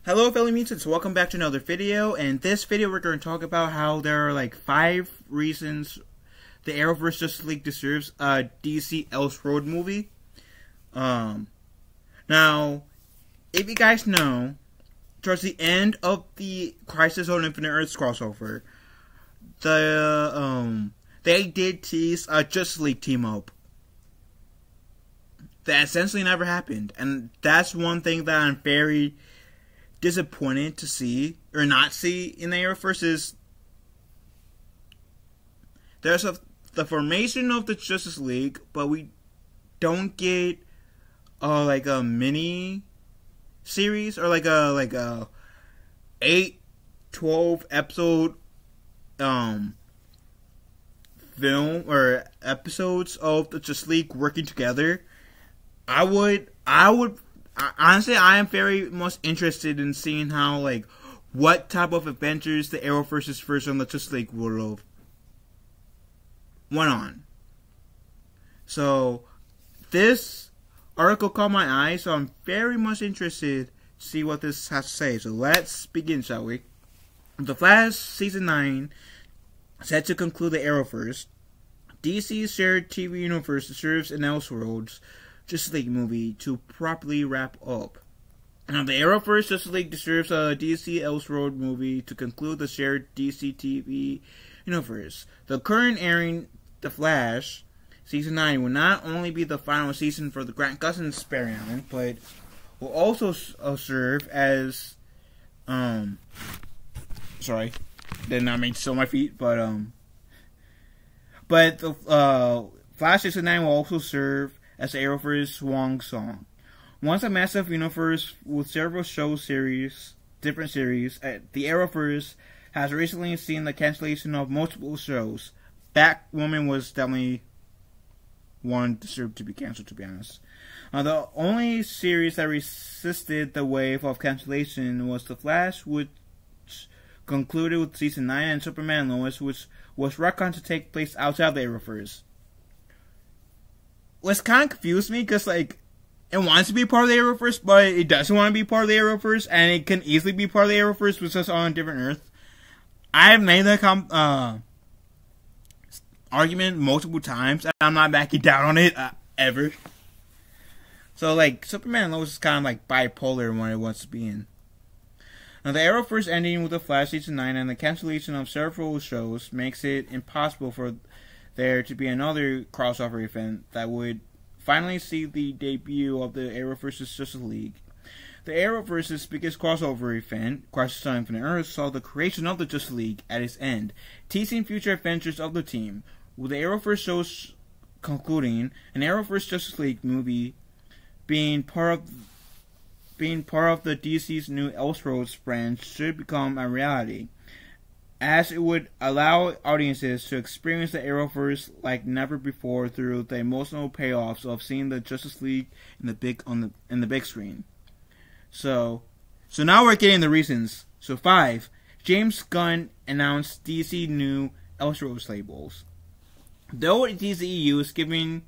Hello fellow mutants, welcome back to another video. In this video we're going to talk about how there are like 5 reasons the Arrowverse Justice League deserves a DC Elseworld movie. Now, if you guys know, towards the end of the Crisis on Infinite Earths crossover, they did tease a Justice League team up. That essentially never happened, and that's one thing that I'm very disappointed to see or not see in the Arrowverse. Is there's the formation of the Justice League, but we don't get like a mini series or like a 8-12 episode film or episodes of the Justice League working together. Honestly, I am very much interested in seeing how, like, what type of adventures the Arrowverse's version of the Justice League would have went on. So, this article caught my eye, so I'm very much interested to see what this has to say. So, let's begin, shall we? The Flash Season 9, set to conclude the Arrowverse, DC's shared TV universe deserves an Elseworlds Justice League movie to properly wrap up. Now, the Arrowverse Justice League deserves a DC Elseworld movie to conclude the shared DC TV universe. The current airing, The Flash, Season 9, will not only be the final season for the Grant Gustin experiment, but will also serve as, sorry, did not mean to show my feet, but the Flash Season 9 will also serve as the Arrowverse swan song. Once a massive universe with several different series, the Arrowverse has recently seen the cancellation of multiple shows. Batwoman was definitely one deserved to be canceled, to be honest. The only series that resisted the wave of cancellation was The Flash, which concluded with Season 9, and Superman and Lois, which was retconned to take place outside the Arrowverse. What's kind of confused me, because, like, it wants to be part of the Arrowverse, but it doesn't want to be part of the Arrowverse, and it can easily be part of the Arrowverse, which is on a different Earth. I have made that argument multiple times, and I'm not backing down on it, ever. So, like, Superman and Lois is kind of, like, bipolar in what it wants to be in. Now, the Arrowverse ending with The Flash Season 9 and the cancellation of several shows makes it impossible for there to be another crossover event that would finally see the debut of the Arrowverse's Justice League. The Arrowverse's biggest crossover event, Crisis on Infinite Earths, saw the creation of the Justice League at its end, teasing future adventures of the team. With the Arrowverse shows concluding, an Arrowverse Justice League movie being part of the DC's new Elseworlds brand should become a reality, as it would allow audiences to experience the Arrowverse like never before through the emotional payoffs of seeing the Justice League in the big screen. So now we're getting the reasons. So 5, James Gunn announced DC new Elseworlds labels. Though DCEU is giving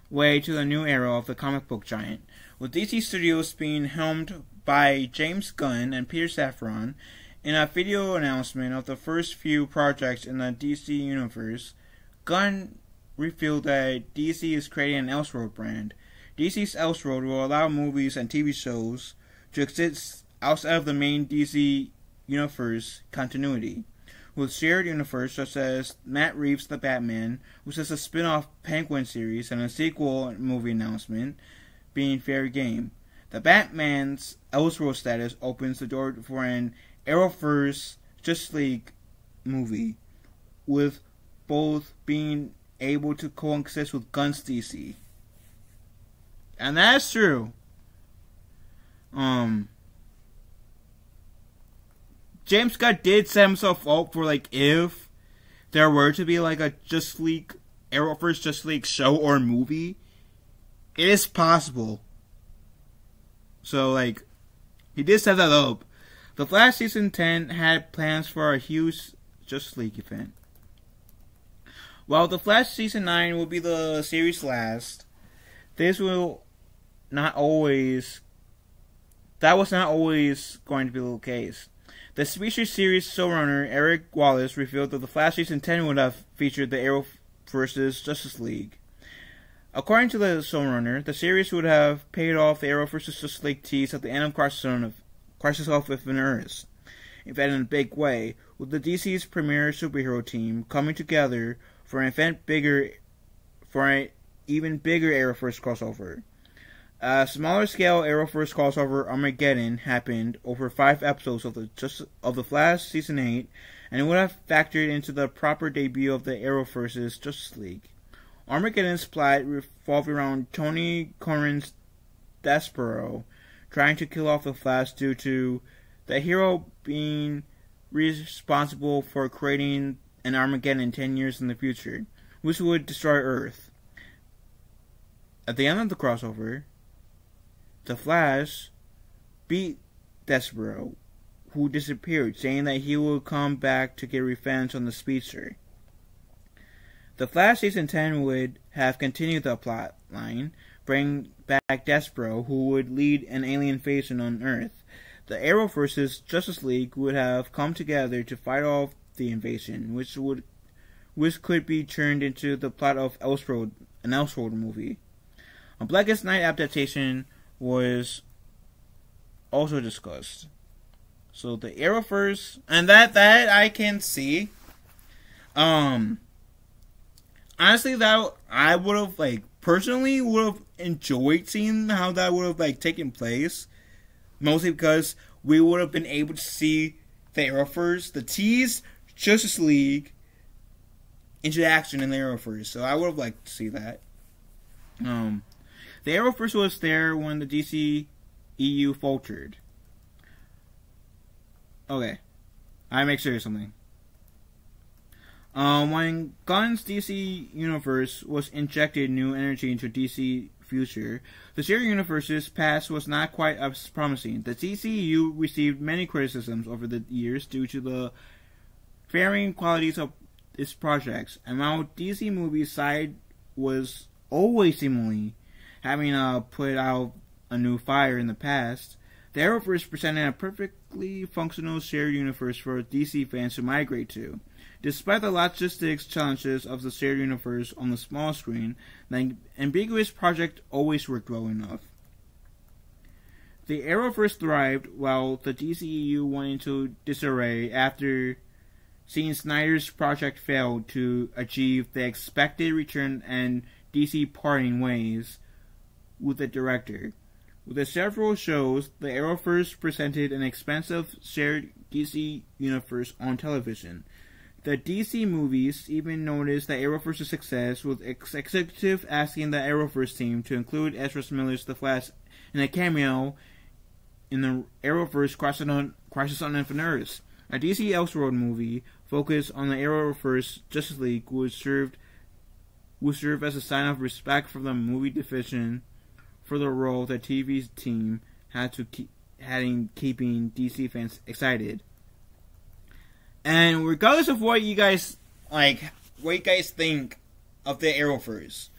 way to the new era of the comic book giant, with DC Studios being helmed by James Gunn and Peter Safran. In a video announcement of the first few projects in the DC universe, Gunn revealed that DC is creating an Elseworld brand. DC's Elseworld will allow movies and TV shows to exist outside of the main DC universe continuity, with shared universe such as Matt Reeves' The Batman, which is a spin-off Penguin series, and a sequel movie announcement being fair game. The Batman's Elseworld status opens the door for an Arrowverse Justice League movie, with both being able to coexist with Gunn's DC. And that's true. James Gunn did set himself up for, like, if there were to be like a Justice League, Arrowverse Justice League show or movie, it is possible. So, like, he did set that up. The Flash Season 10 had plans for a huge Justice League event. While The Flash Season 9 will be the series' last, this will not always that was not always going to be the case. The Speedster series showrunner Eric Wallace revealed that the Flash season 10 would have featured the Arrowverse's Justice League. According to the showrunner, the series would have paid off the Arrowverse's Justice League tease at the end of Crisis on Infinite Earths. In fact, in a big way, with the DC's premier superhero team coming together for an even bigger Arrowverse crossover. A smaller scale Arrowverse crossover Armageddon happened over 5 episodes of the Flash season 8, and it would have factored into the proper debut of the Arrowverse's Justice League. Armageddon's plot revolved around Tony Curran's Despero trying to kill off the Flash due to the hero being responsible for creating an Armageddon 10 years in the future, which would destroy Earth. At the end of the crossover, the Flash beat Despero, who disappeared, saying that he would come back to get revenge on the Speedster. The Flash season 10 would have continued the plot line, bring back Despero, who would lead an alien invasion on Earth. The Arrowverse's Justice League would have come together to fight off the invasion, which could be turned into the plot of an Elseworld movie. A Blackest Night adaptation was also discussed. So the Arrowverse, and that I can see. Honestly, that I would have personally would have enjoyed seeing how that would have taken place. Mostly because we would have been able to see the Arrowverse, the tease Justice League into action in the Arrowverse. So I would have liked to see that. The Arrowverse was there when the DC EU faltered. Okay. I make sure of something. When Gunn's DC universe was injected new energy into DC future, the shared universe's past was not quite as promising. The DCU received many criticisms over the years due to the varying qualities of its projects, and while DC movies side was always seemingly having put out a new fire in the past, the Arrowverse presented a perfectly functional shared universe for DC fans to migrate to. Despite the logistics challenges of the shared universe on the small screen, the ambiguous project always worked well enough. The Arrowverse thrived while the DCEU went into disarray after seeing Snyder's project fail to achieve the expected return and DC parting ways with the director. With the several shows, the Arrowverse presented an expansive shared DC universe on television. The DC movies even noticed the Arrowverse's success, with executive asking the Arrowverse team to include Ezra Miller's The Flash in a cameo in the Arrowverse Crisis on Infinite Earths. A DC Elseworld movie focused on the Arrowverse Justice League would serve as a sign of respect from the movie division for the role the TV team had in keeping DC fans excited. And regardless of what you guys think of the Arrowverse,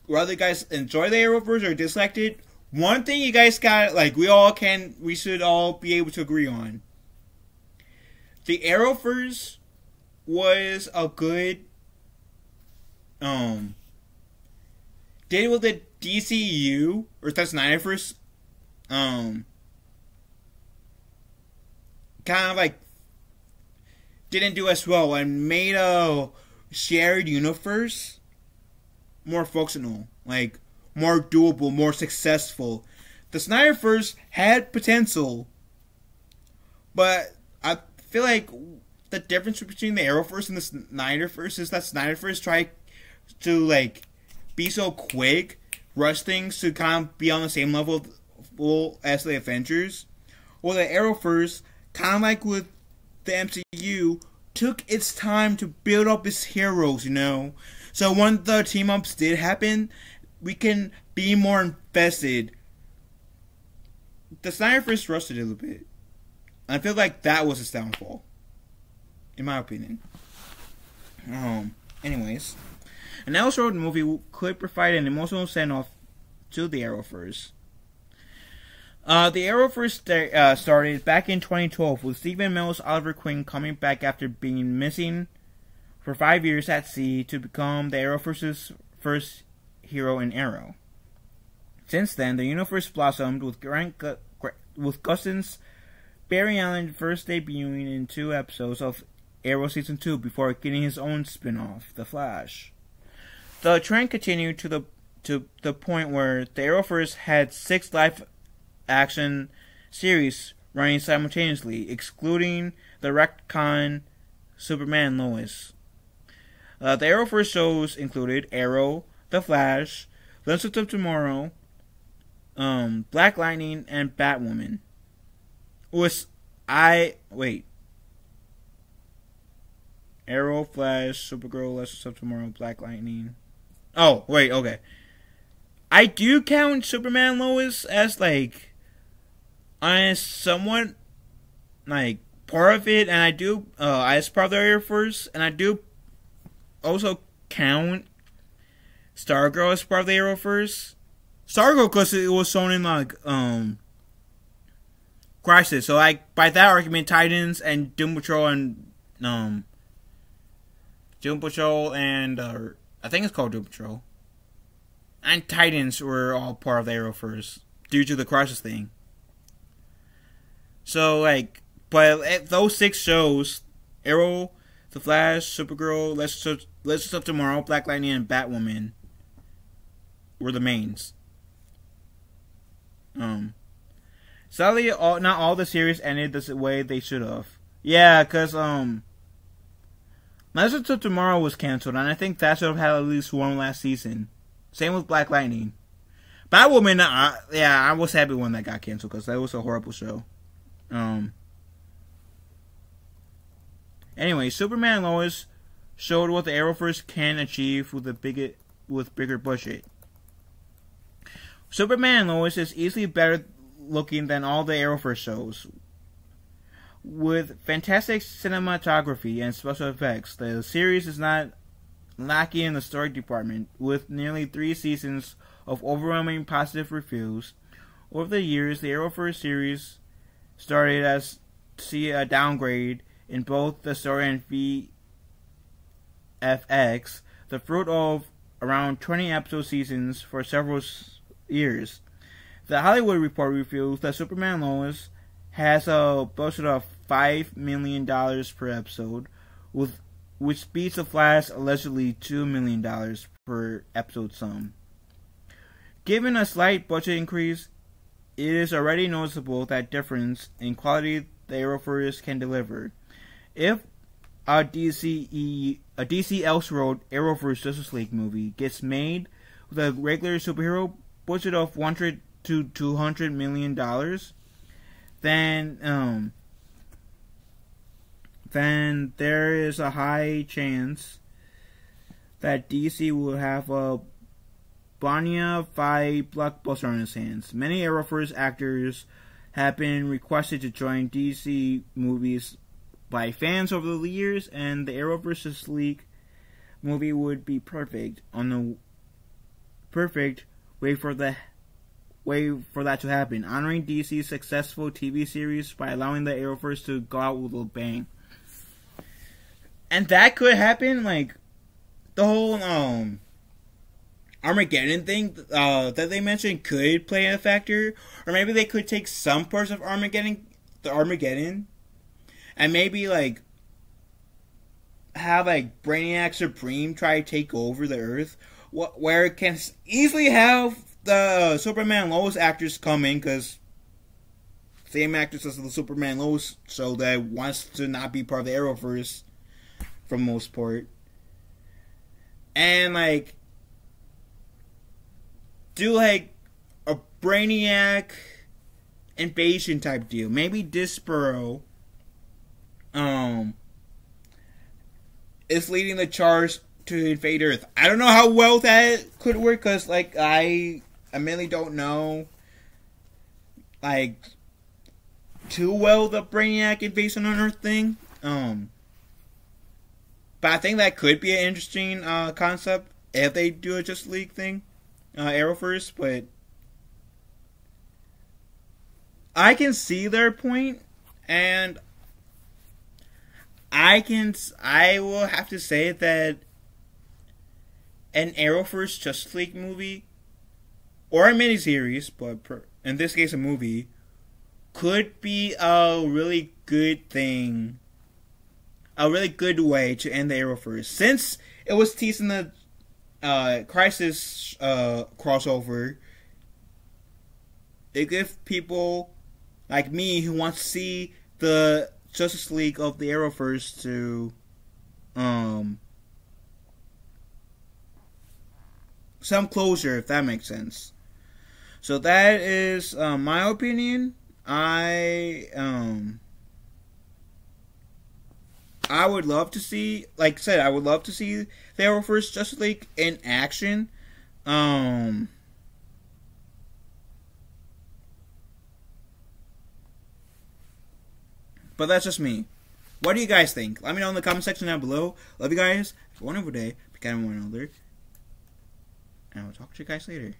whether you guys enjoy the Arrowverse or dislike it, one thing you guys got, we should all be able to agree on. The Arrowverse was a good, did what the DCU, or the Snyderverse, kind of didn't do as well, and made a shared universe more functional, more doable, more successful. The Snyderverse had potential, but I feel like the difference between the Arrowverse and the Snyderverse is that Snyderverse tried to be so quick, rush things to kind of be on the same level as the Avengers, or the Arrowverse, kind of like with the MCU, took its time to build up its heroes, So when the team-ups did happen, we can be more invested. The Snyderverse rushed it a little bit. I feel like that was its downfall, in my opinion. Anyways, an Elseworld movie could provide an emotional send-off to the Arrowverse. The Arrowverse started back in 2012 with Stephen Amell's Oliver Queen coming back after being missing for 5 years at sea to become the Arrowverse's first hero in Arrow. Since then, the universe blossomed with Gustin's Barry Allen first debuting in 2 episodes of Arrow Season 2 before getting his own spin-off, The Flash. The trend continued to the point where the Arrowverse had 6 live-action series running simultaneously, excluding the retcon Superman and Lois. The Arrowverse shows included Arrow, The Flash, Legends of Tomorrow, Black Lightning, and Batwoman. Arrow, Flash, Supergirl, Legends of Tomorrow, Black Lightning. Oh, wait, okay. I do count Superman and Lois as, like, somewhat, like, part of it, and I do, as part of the Arrowverse, and I do also count Stargirl as part of the Arrowverse. Stargirl, because it was shown in, like, Crisis. So, like, by that argument, Titans and Doom Patrol and, I think it's called Doom Patrol, and Titans were all part of the Arrowverse due to the Crisis thing. So, like, but those 6 shows, Arrow, The Flash, Supergirl, Legends of Tomorrow, Black Lightning, and Batwoman, were the mains. Sadly, not all the series ended the way they should have. Yeah, because, Legends of Tomorrow was cancelled, and I think that should have had at least one last season. Same with Black Lightning. Batwoman, I was happy when that got cancelled, because that was a horrible show. Anyway, Superman and Lois showed what the Arrowverse can achieve with bigger budget. Superman and Lois is easily better looking than all the Arrowverse shows. With fantastic cinematography and special effects, the series is not lacking in the story department, with nearly 3 seasons of overwhelming positive reviews. Over the years, the Arrowverse series started as see a downgrade in both the story and VFX, the fruit of around 20 episode seasons for several years. The Hollywood Report reveals that Superman and Lois has a budget of $5 million per episode, which beats The Flash allegedly $2 million per episode sum. Given a slight budget increase, it is already noticeable that difference in quality the Arrowverse can deliver. If a DC Elseworld Arrowverse Justice League movie gets made with a regular superhero budget of $100 to $200 million, then there is a high chance that DC will have a bona fide blockbuster on its hands. Many Arrowverse actors have been requested to join DC movies by fans over the years, and the Arrowverse League movie would be perfect way for that to happen, honoring DC's successful TV series by allowing the Arrowverse to go out with a bang. And that could happen, like, the whole, Armageddon thing, that they mentioned could play a factor, or maybe they could take some parts of Armageddon, and maybe, like, have, like, Brainiac Supreme try to take over the Earth, where it can easily have the Superman Lois actors come in, because same actors as the Superman Lois show that wants to not be part of the Arrowverse for the most part, and like do like a Brainiac invasion type deal. Maybe Despero is leading the charge to invade Earth. I don't know how well that could work, because like I mainly don't know like too well the Brainiac invasion on Earth thing. But I think that could be an interesting concept if they do a Justice League thing, Arrowverse. But I can see their point, and I will have to say that an Arrowverse Justice League movie, or a miniseries, but in this case a movie, could be a really good thing, a really good way to end the Arrowverse. Since it was teased in the Crisis crossover, it gives people like me who want to see the Justice League of the Arrowverse to some closure, if that makes sense. So that is my opinion. I would love to see, like I said, I would love to see the Arrowverse Justice League in action. But that's just me. What do you guys think? Let me know in the comment section down below. Love you guys. Have a wonderful day. Be kind to one another. And I'll talk to you guys later.